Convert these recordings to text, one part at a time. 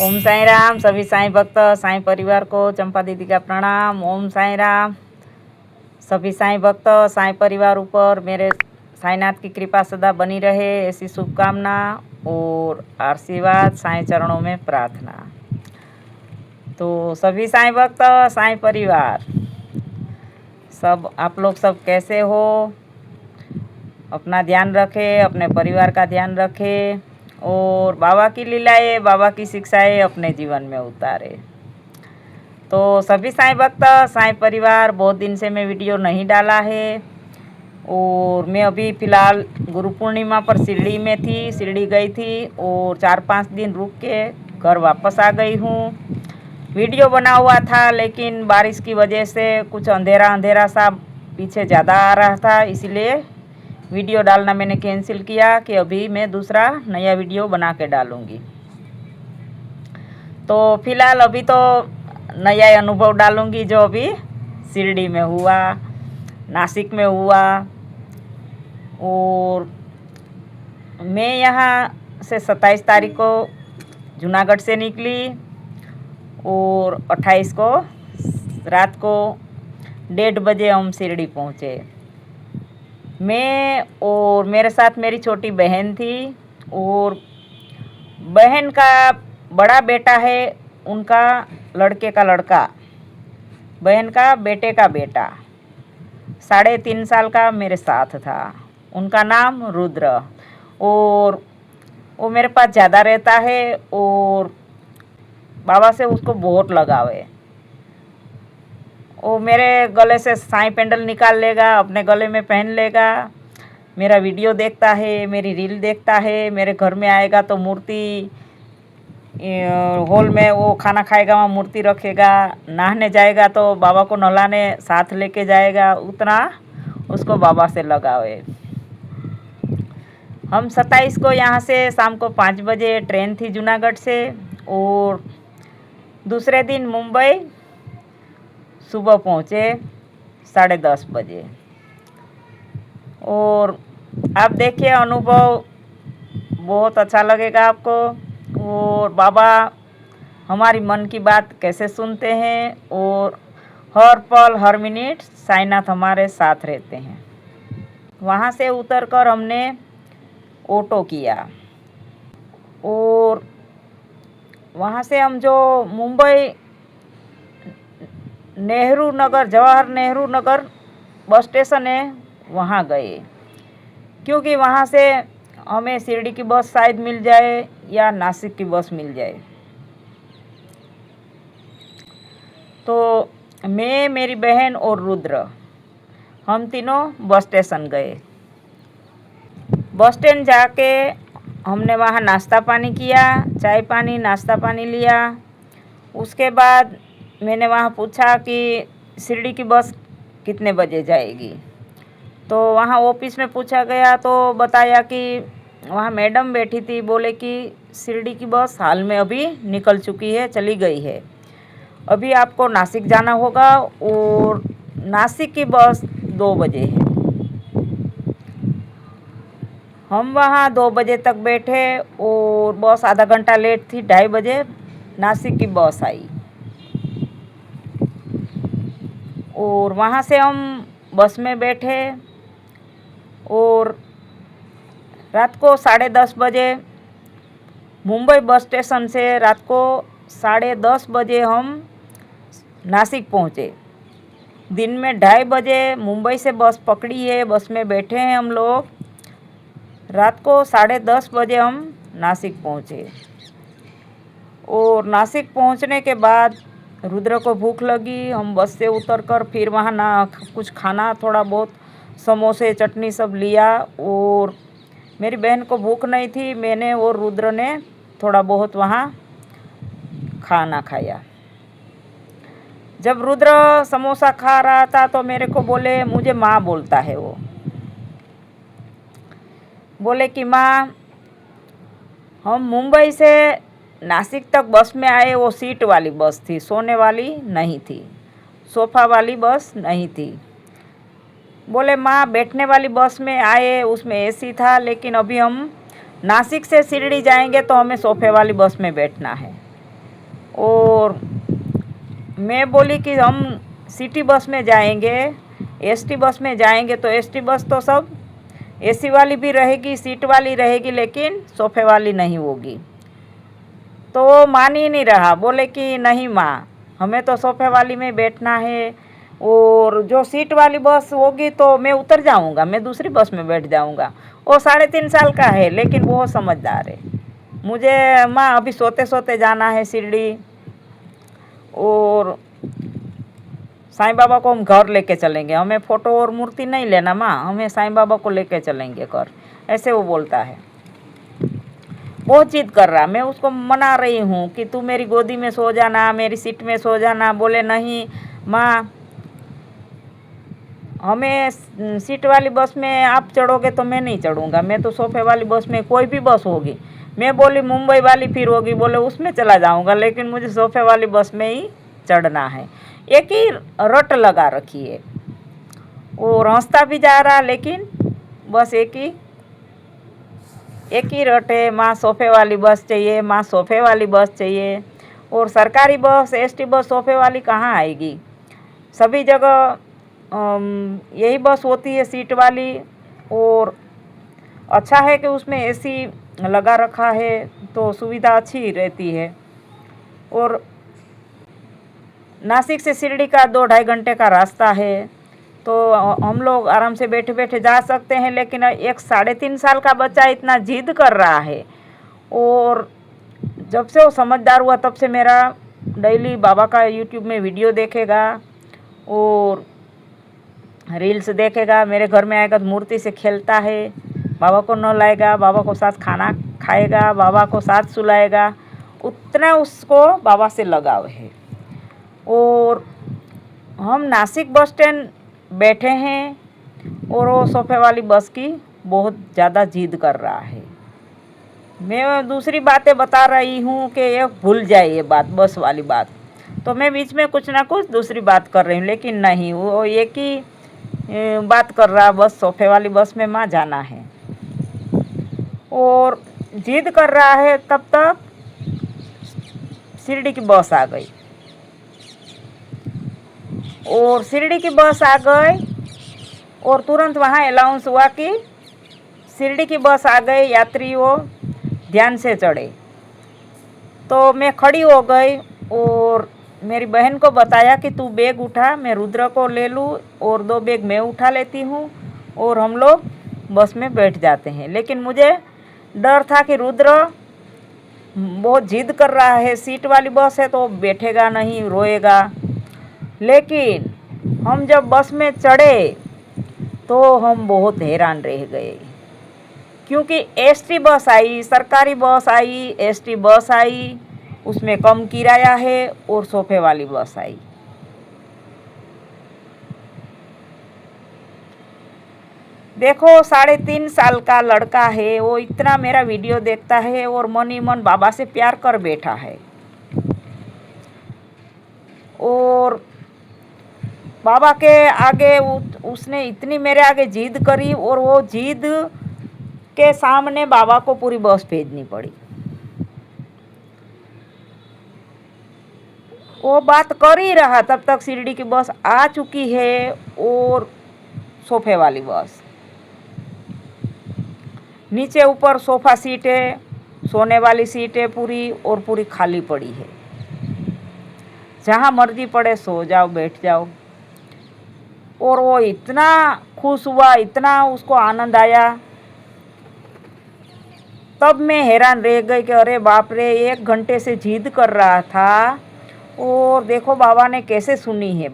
ओम साईं राम। सभी साईं भक्त साईं परिवार को चंपा दीदी का प्रणाम। ओम साईं राम। सभी साईं भक्त साईं परिवार ऊपर मेरे साईंनाथ की कृपा सदा बनी रहे ऐसी शुभकामना और आशीर्वाद, साईं चरणों में प्रार्थना। तो सभी साईं भक्त साईं परिवार सब आप लोग सब कैसे हो? अपना ध्यान रखें, अपने परिवार का ध्यान रखें और बाबा की लीलाएं, बाबा की शिक्षाएं अपने जीवन में उतारे। तो सभी साईं भक्त साईं परिवार, बहुत दिन से मैं वीडियो नहीं डाला है और मैं अभी फ़िलहाल गुरु पूर्णिमा पर शिरडी में थी, शिरडी गई थी और 4-5 दिन रुक के घर वापस आ गई हूँ। वीडियो बना हुआ था लेकिन बारिश की वजह से कुछ अंधेरा अंधेरा सा पीछे ज़्यादा आ रहा था, इसलिए वीडियो डालना मैंने कैंसिल किया कि अभी मैं दूसरा नया वीडियो बना के डालूँगी। तो फिलहाल अभी तो नया अनुभव डालूँगी जो अभी शिरडी में हुआ, नासिक में हुआ। और मैं यहाँ से 27 तारीख को जूनागढ़ से निकली और 28 को रात को 1:30 बजे हम शिरडी पहुँचे। मैं और मेरे साथ मेरी छोटी बहन थी और बहन का बड़ा बेटा है, उनका लड़के का लड़का, बहन का बेटे का बेटा 3.5 साल का मेरे साथ था। उनका नाम रुद्र और वो मेरे पास ज़्यादा रहता है और बाबा से उसको बहुत लगाव है। वो मेरे गले से साईं पेंडल निकाल लेगा, अपने गले में पहन लेगा, मेरा वीडियो देखता है, मेरी रील देखता है। मेरे घर में आएगा तो मूर्ति हॉल में वो खाना खाएगा, वहाँ मूर्ति रखेगा। नहाने जाएगा तो बाबा को नहलाने साथ लेके जाएगा। उतना उसको बाबा से लगाव है। हम 27 को यहाँ से शाम को 5 बजे ट्रेन थी जूनागढ़ से और दूसरे दिन मुंबई सुबह पहुँचे 10:30 बजे। और आप देखिए, अनुभव बहुत अच्छा लगेगा आपको। और बाबा हमारी मन की बात कैसे सुनते हैं और हर पल हर मिनट साईंनाथ हमारे साथ रहते हैं। वहाँ से उतरकर हमने ऑटो किया और वहाँ से हम जो मुंबई नेहरू नगर, जवाहर नेहरू नगर बस स्टेशन है, वहाँ गए, क्योंकि वहाँ से हमें शिरडी की बस शायद मिल जाए या नासिक की बस मिल जाए। तो मैं, मेरी बहन और रुद्र, हम तीनों बस स्टेशन गए। बस स्टैंड जाके हमने वहाँ नाश्ता पानी किया, चाय पानी नाश्ता पानी लिया। उसके बाद मैंने वहाँ पूछा कि शिरडी की बस कितने बजे जाएगी। तो वहाँ ऑफिस में पूछा गया तो बताया कि वहाँ मैडम बैठी थी, बोले कि शिरडी की बस हाल में अभी निकल चुकी है, चली गई है। अभी आपको नासिक जाना होगा और नासिक की बस 2 बजे है। हम वहाँ 2 बजे तक बैठे और बस आधा घंटा लेट थी, 2:30 बजे नासिक की बस आई। और वहाँ से हम बस में बैठे और रात को 10:30 बजे मुंबई बस स्टेशन से रात को 10:30 बजे हम नासिक पहुँचे। दिन में 2:30 बजे मुंबई से बस पकड़ी है, बस में बैठे हैं हम लोग। रात को 10:30 बजे हम नासिक पहुँचे और नासिक पहुँचने के बाद रुद्र को भूख लगी। हम बस से उतरकर फिर वहाँ ना कुछ खाना, थोड़ा बहुत समोसे चटनी सब लिया और मेरी बहन को भूख नहीं थी, मैंने और रुद्र ने थोड़ा बहुत वहाँ खाना खाया। जब रुद्र समोसा खा रहा था तो मेरे को बोले, मुझे माँ बोलता है, वो बोले कि माँ, हम मुंबई से नासिक तक बस में आए, वो सीट वाली बस थी, सोने वाली नहीं थी, सोफ़ा वाली बस नहीं थी। बोले माँ, बैठने वाली बस में आए, उसमें एसी था, लेकिन अभी हम नासिक से शिरडी जाएंगे तो हमें सोफ़े वाली बस में बैठना है। और मैं बोली कि हम सिटी बस में जाएंगे, एसटी बस में जाएंगे, तो एसटी बस तो सब एसी वाली भी रहेगी, सीट वाली रहेगी, लेकिन सोफे वाली नहीं होगी। तो वो मान ही नहीं रहा, बोले कि नहीं माँ, हमें तो सोफे वाली में बैठना है, और जो सीट वाली बस होगी तो मैं उतर जाऊंगा, मैं दूसरी बस में बैठ जाऊंगा। वो 3.5 साल का है, लेकिन बहुत समझदार है। मुझे माँ अभी सोते सोते जाना है शिरडी, और साईं बाबा को हम घर लेके चलेंगे, हमें फ़ोटो और मूर्ति नहीं लेना माँ, हमें साईं बाबा को लेके चलेंगे घर, ऐसे वो बोलता है। बहुत जिद कर रहा, मैं उसको मना रही हूँ कि तू मेरी गोदी में सो जाना, मेरी सीट में सो जाना। बोले नहीं माँ, हमें सीट वाली बस में आप चढ़ोगे तो मैं नहीं चढ़ूँगा, मैं तो सोफे वाली बस में, कोई भी बस होगी। मैं बोली मुंबई वाली फिर होगी, बोले उसमें चला जाऊँगा, लेकिन मुझे सोफे वाली बस में ही चढ़ना है। एक ही रट लगा रखी है, और हंसता भी जा रहा, लेकिन बस एक ही रट है, माँ सोफे वाली बस चाहिए, माँ सोफे वाली बस चाहिए। और सरकारी बस, एसटी बस सोफे वाली कहाँ आएगी? सभी जगह यही बस होती है सीट वाली, और अच्छा है कि उसमें एसी लगा रखा है, तो सुविधा अच्छी रहती है। और नासिक से शिरडी का 2-2.5 घंटे का रास्ता है, तो हम लोग आराम से बैठे बैठे जा सकते हैं। लेकिन एक 3.5 साल का बच्चा इतना जिद कर रहा है, और जब से वो समझदार हुआ तब से मेरा डेली बाबा का यूट्यूब में वीडियो देखेगा और रील्स देखेगा, मेरे घर में आएगा तो मूर्ति से खेलता है, बाबा को नहलाएगा, बाबा को साथ खाना खाएगा, बाबा को साथ सुलाएगा, उतना उसको बाबा से लगाव है। और हम नासिक बस स्टैंड बैठे हैं, और वो सोफे वाली बस की बहुत ज़्यादा जिद कर रहा है। मैं दूसरी बातें बता रही हूँ कि ये भूल जाए ये बात, बस वाली बात, तो मैं बीच में कुछ ना कुछ दूसरी बात कर रही हूँ, लेकिन नहीं, वो एक ही बात कर रहा, बस सोफे वाली बस में माँ जाना है, और जिद कर रहा है। तब तक शिरडी की बस आ गई, और शिरडी की बस आ गई, और तुरंत वहाँ अनाउंस हुआ कि शिरडी की बस आ गई, यात्रियों ध्यान से चढ़े। तो मैं खड़ी हो गई, और मेरी बहन को बताया कि तू बैग उठा, मैं रुद्र को ले लूँ, और 2 बैग मैं उठा लेती हूँ, और हम लोग बस में बैठ जाते हैं। लेकिन मुझे डर था कि रुद्र बहुत जिद कर रहा है, सीट वाली बस है तो बैठेगा नहीं, रोएगा। लेकिन हम जब बस में चढ़े तो हम बहुत हैरान रह गए, क्योंकि एसटी बस आई, सरकारी बस आई, एसटी बस आई, उसमें कम किराया है, और सोफे वाली बस आई। देखो 3.5 साल का लड़का है, वो इतना मेरा वीडियो देखता है, और मन ही मन बाबा से प्यार कर बैठा है। और बाबा के आगे उसने इतनी मेरे आगे जिद करी, और वो जिद के सामने बाबा को पूरी बस भेजनी पड़ी। वो बात कर ही रहा, तब तक शिरडी की बस आ चुकी है, और सोफे वाली बस, नीचे ऊपर सोफ़ा सीट है, सोने वाली सीट है पूरी, और पूरी खाली पड़ी है, जहाँ मर्जी पड़े सो जाओ, बैठ जाओ। और वो इतना खुश हुआ, इतना उसको आनंद आया। तब मैं हैरान रह गई कि अरे बाप रे, 1 घंटे से जिद कर रहा था, और देखो बाबा ने कैसे सुनी है।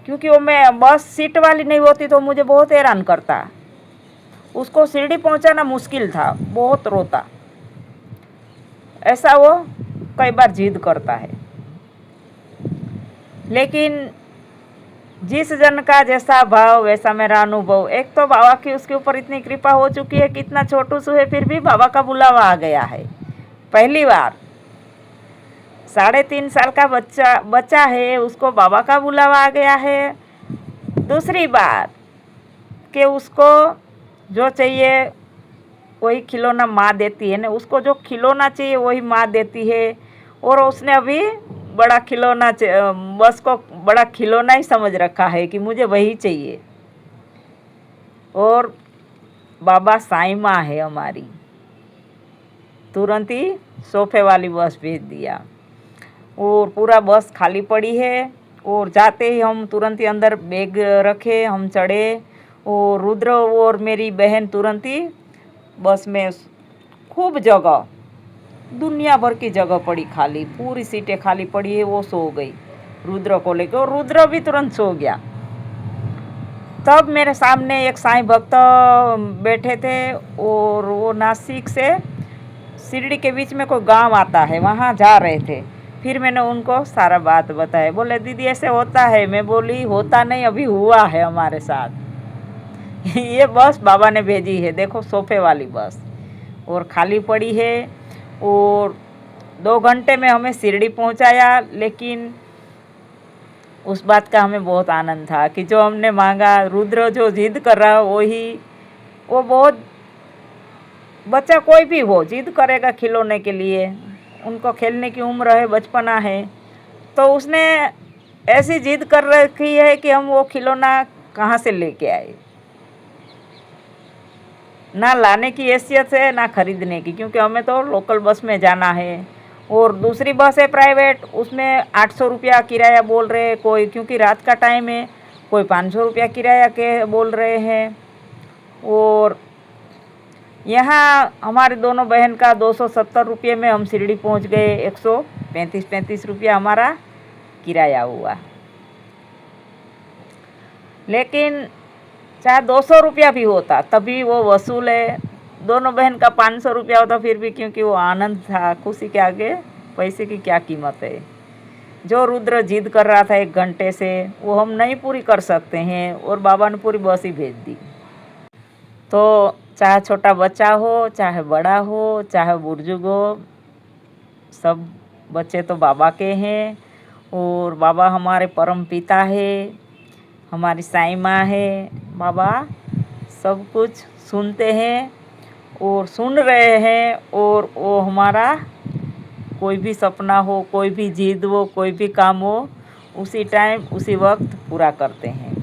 क्योंकि वो मैं बस सीट वाली नहीं होती तो मुझे बहुत हैरान करता, उसको शिरडी पहुंचाना मुश्किल था, बहुत रोता। ऐसा वो कई बार जिद करता है। लेकिन जिस जन का जैसा भाव वैसा मेरा अनुभव। एक तो बाबा की उसके ऊपर इतनी कृपा हो चुकी है कि इतना छोटू सू है, फिर भी बाबा का बुलावा आ गया है। पहली बार 3.5 साल का बच्चा है, उसको बाबा का बुलावा आ गया है। दूसरी बात कि उसको जो चाहिए वही खिलौना माँ देती है ना, उसको जो खिलौना चाहिए वही माँ देती है। और उसने अभी बड़ा खिलौना बस को बड़ा खिलौना ही समझ रखा है कि मुझे वही चाहिए। और बाबा साईं माँ है हमारी, तुरंत ही सोफे वाली बस भेज दिया और पूरा बस खाली पड़ी है। और जाते ही हम तुरंत ही अंदर बैग रखे, हम चढ़े और रुद्र और मेरी बहन तुरंत ही बस में, खूब जगह, दुनिया भर की जगह पड़ी खाली, पूरी सीटें खाली पड़ी है। वो सो गई रुद्र को लेकर और रुद्र भी तुरंत सो गया। तब मेरे सामने एक साईं भक्त बैठे थे और वो नासिक से शिरडी के बीच में कोई गांव आता है, वहाँ जा रहे थे। फिर मैंने उनको सारा बात बताया। बोले दीदी ऐसे होता है। मैं बोली होता नहीं, अभी हुआ है हमारे साथ। ये बस बाबा ने भेजी है, देखो सोफे वाली बस, और खाली पड़ी है। और 2 घंटे में हमें शिरडी पहुंचाया। लेकिन उस बात का हमें बहुत आनंद था कि जो हमने मांगा, रुद्र जो जिद कर रहा वही, वो बहुत, बच्चा कोई भी हो जिद करेगा खिलौने के लिए, उनको खेलने की उम्र है, बचपना है, तो उसने ऐसी जिद कर रखी है कि हम वो खिलौना कहाँ से लेके आए। ना लाने की हैसियत है ना खरीदने की, क्योंकि हमें तो लोकल बस में जाना है। और दूसरी बस है प्राइवेट, उसमें 800 रुपया किराया बोल रहे हैं कोई, क्योंकि रात का टाइम है, कोई 500 रुपया किराया के बोल रहे हैं। और यहाँ हमारे दोनों बहन का 270 रुपये में हम शिरडी पहुँच गए। 135 रुपया हमारा किराया हुआ। लेकिन चाहे 200 रुपया भी होता तभी वो वसूल है। दोनों बहन का 500 रुपया होता फिर भी, क्योंकि वो आनंद था, खुशी के आगे पैसे की क्या कीमत है। जो रुद्र जिद कर रहा था 1 घंटे से, वो हम नहीं पूरी कर सकते हैं, और बाबा ने पूरी बस ही भेज दी। तो चाहे छोटा बच्चा हो, चाहे बड़ा हो, चाहे बुजुर्ग हो, सब बच्चे तो बाबा के हैं। और बाबा हमारे परम पिता है, हमारी साईं माँ है। बाबा सब कुछ सुनते हैं और सुन रहे हैं, और वो हमारा कोई भी सपना हो, कोई भी जिद हो, कोई भी काम हो, उसी टाइम उसी वक्त पूरा करते हैं।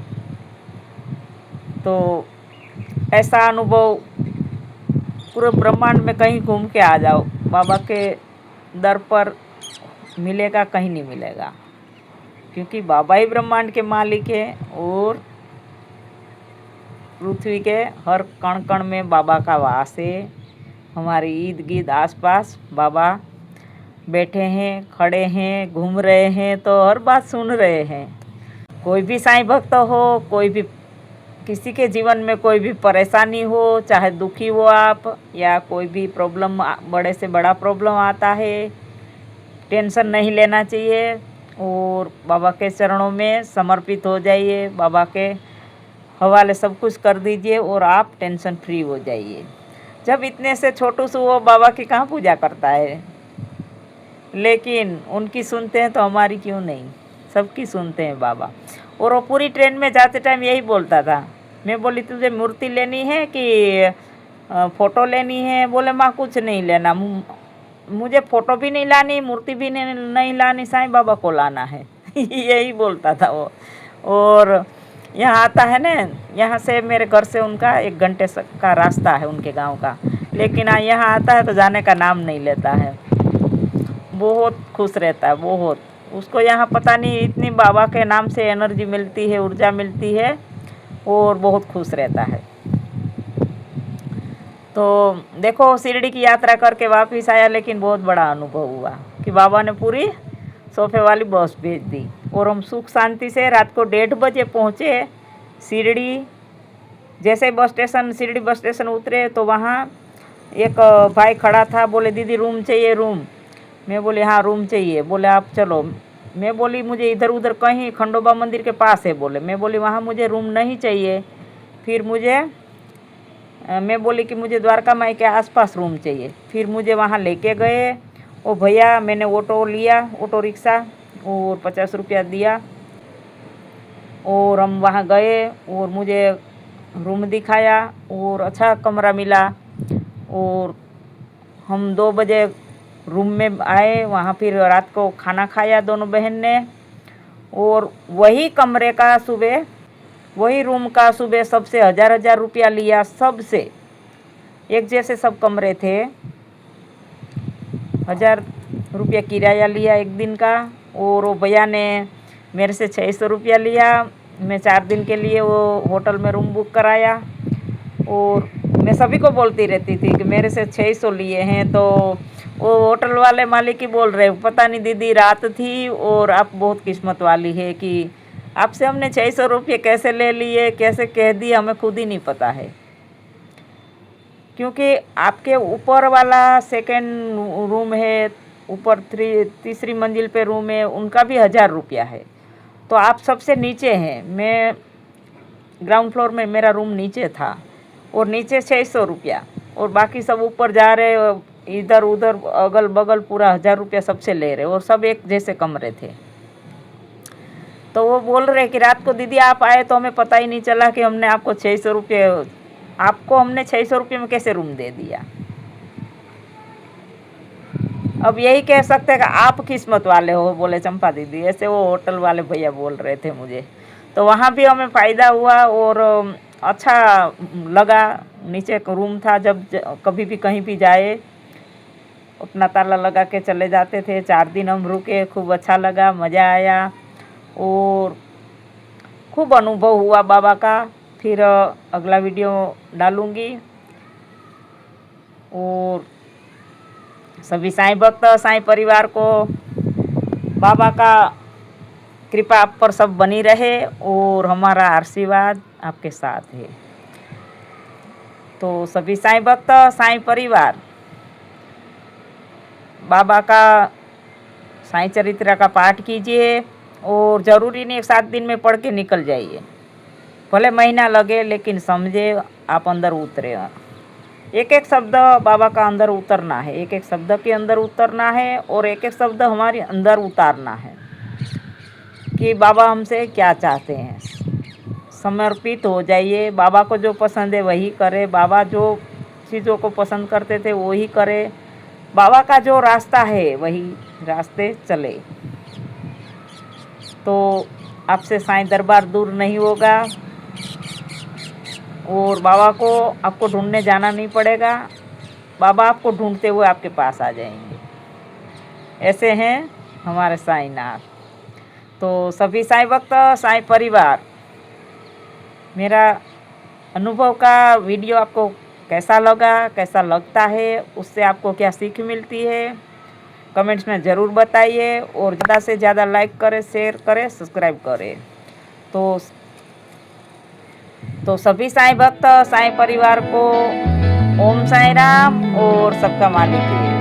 तो ऐसा अनुभव पूरे ब्रह्मांड में कहीं घूम के आ जाओ, बाबा के दर पर मिलेगा, कहीं नहीं मिलेगा, क्योंकि बाबा ही ब्रह्मांड के मालिक हैं। और पृथ्वी के हर कण कण में बाबा का वास है। हमारे ईद गिर्द आसपास बाबा बैठे हैं, खड़े हैं, घूम रहे हैं, तो हर बात सुन रहे हैं। कोई भी साईं भक्त हो, कोई भी किसी के जीवन में कोई भी परेशानी हो, चाहे दुखी हो आप, या कोई भी प्रॉब्लम, बड़े से बड़ा प्रॉब्लम आता है, टेंशन नहीं लेना चाहिए और बाबा के चरणों में समर्पित हो जाइए। बाबा के हवाले सब कुछ कर दीजिए और आप टेंशन फ्री हो जाइए। जब इतने से छोटू से वो बाबा की कहाँ पूजा करता है, लेकिन उनकी सुनते हैं तो हमारी क्यों नहीं, सबकी सुनते हैं बाबा। और वो पूरी ट्रेन में जाते टाइम यही बोलता था। मैं बोली तुझे मूर्ति लेनी है कि फ़ोटो लेनी है? बोले माँ कुछ नहीं लेना, मुझे फ़ोटो भी नहीं लानी, मूर्ति भी नहीं लानी, साईं बाबा को लाना है। यही बोलता था वो। और यहाँ आता है ना, यहाँ से मेरे घर से उनका 1 घंटे का रास्ता है उनके गांव का, लेकिन यहाँ आता है तो जाने का नाम नहीं लेता है। बहुत खुश रहता है, बहुत। उसको यहाँ पता नहीं इतनी बाबा के नाम से एनर्जी मिलती है, ऊर्जा मिलती है, और बहुत खुश रहता है। तो देखो शिरडी की यात्रा करके वापस आया, लेकिन बहुत बड़ा अनुभव हुआ कि बाबा ने पूरी सोफे वाली बस भेज दी और हम सुख शांति से रात को 1:30 बजे पहुँचे शिरडी। जैसे bus station, Shirdi bus station उतरे तो वहाँ एक भाई खड़ा था, बोले दीदी रूम चाहिए रूम। मैं बोली हाँ रूम चाहिए। बोले आप चलो। मैं बोली मुझे इधर उधर कहीं खंडोबा मंदिर के पास है। बोले, मैं बोली वहाँ मुझे रूम नहीं चाहिए। फिर मैं बोली कि मुझे द्वारका माई के आसपास रूम चाहिए। फिर मुझे वहाँ लेके गए ओ भैया, मैंने ऑटो लिया, ऑटो रिक्शा, और 50 रुपया दिया और हम वहाँ गए और मुझे रूम दिखाया और अच्छा कमरा मिला। और हम 2 बजे रूम में आए, वहाँ फिर रात को खाना खाया दोनों बहन ने। और वही कमरे का सुबह, वही रूम का सुबह सबसे 1000 रुपया लिया। सबसे एक जैसे सब कमरे थे, 1000 रुपया किराया लिया एक दिन का। और वो भैया ने मेरे से 600 रुपया लिया। मैं 4 दिन के लिए वो होटल में रूम बुक कराया। और मैं सभी को बोलती रहती थी कि मेरे से 600 लिए हैं। तो वो होटल वाले मालिक ही बोल रहे, पता नहीं दीदी रात थी और आप बहुत किस्मत वाली है कि आपसे हमने 600 रुपये कैसे ले लिए, कैसे कह दिए, हमें खुद ही नहीं पता है। क्योंकि आपके ऊपर वाला सेकंड रूम है, ऊपर तीसरी मंजिल पे रूम है, उनका भी 1000 रुपया है। तो आप सबसे नीचे हैं। मैं ग्राउंड फ्लोर में, मेरा रूम नीचे था और नीचे 600 रुपया, और बाकी सब ऊपर जा रहे, इधर उधर अगल बगल पूरा 1000 रुपया सबसे ले रहे, और सब एक जैसे कमरे थे। तो वो बोल रहे कि रात को दीदी आप आए तो हमें पता ही नहीं चला कि हमने आपको 600 रुपये, आपको हमने 600 रुपये में कैसे रूम दे दिया। अब यही कह सकते हैं कि आप किस्मत वाले हो, बोले चंपा दीदी, ऐसे वो होटल वाले भैया बोल रहे थे मुझे। तो वहाँ भी हमें फ़ायदा हुआ और अच्छा लगा। नीचे एक रूम था, जब कभी भी कहीं भी जाए अपना ताला लगा के चले जाते थे। 4 दिन हम रुके, खूब अच्छा लगा, मज़ा आया और खूब अनुभव हुआ बाबा का। फिर अगला वीडियो डालूँगी। और सभी साईं भक्त, साईं परिवार को बाबा का कृपा आप पर सब बनी रहे और हमारा आशीर्वाद आपके साथ है। तो सभी साईं भक्त, साईं परिवार, बाबा का साईं चरित्र का पाठ कीजिए। और ज़रूरी नहीं 7 दिन में पढ़ के निकल जाइए, भले महीना लगे, लेकिन समझे, आप अंदर उतरे। एक एक शब्द बाबा का अंदर उतरना है, एक एक शब्द के अंदर उतरना है, और एक एक शब्द हमारे अंदर उतारना है कि बाबा हमसे क्या चाहते हैं। समर्पित हो जाइए, बाबा को जो पसंद है वही करे, बाबा जो चीज़ों को पसंद करते थे वही करे, बाबा का जो रास्ता है वही रास्ते चले। तो आपसे साईं दरबार दूर नहीं होगा और बाबा को आपको ढूंढने जाना नहीं पड़ेगा, बाबा आपको ढूंढते हुए आपके पास आ जाएंगे। ऐसे हैं हमारे साईंनाथ। तो सभी साईं भक्त, साईं परिवार, मेरा अनुभव का वीडियो आपको कैसा लगा, कैसा लगता है, उससे आपको क्या सीख मिलती है, कमेंट्स में ज़रूर बताइए। और ज़्यादा से ज़्यादा लाइक करें, शेयर करें, सब्सक्राइब करें। तो सभी साईं भक्त, साईं परिवार को ओम साईं राम और सबका मालिक है।